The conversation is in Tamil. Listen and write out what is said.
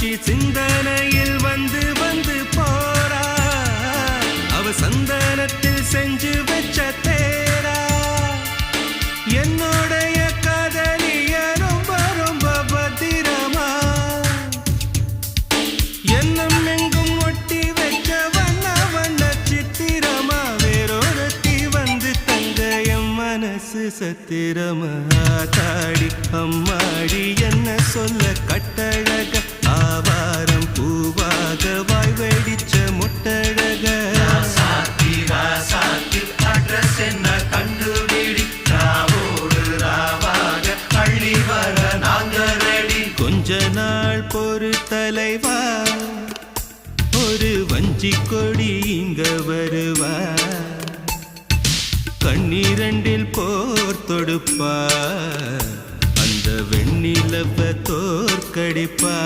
மீனாட்சி சிந்தனையில் வந்து வந்து போறா அவ சந்தனத்தில் செஞ்சு வச்ச தேரா என்னுடைய காதலிய ரொம்ப ரொம்ப பத்திரமா என்னும் எங்கும் ஒட்டி வச்ச வண்ண வண்ண சித்திரமா வேறொருத்தி வந்து தங்க என் மனசு சத்திரமா தாடி அம்மாடி என்ன சொல்ல கட்டழக ஆவாரம் பூவாக வாய் வெடிச்ச முட்டழக அட்ரஸ் என்ன கண்டுபிடி ராவோடு ராவாக அள்ளி வர நாங்க ரெடி கொஞ்ச நாள் பொறு தலைவா ஒரு வஞ்சி கொடி இங்க வருவா கண்ணீரண்டில் போர் தொடுப்பா அந்த வெண்ணிலவ தோற்கடிப்பா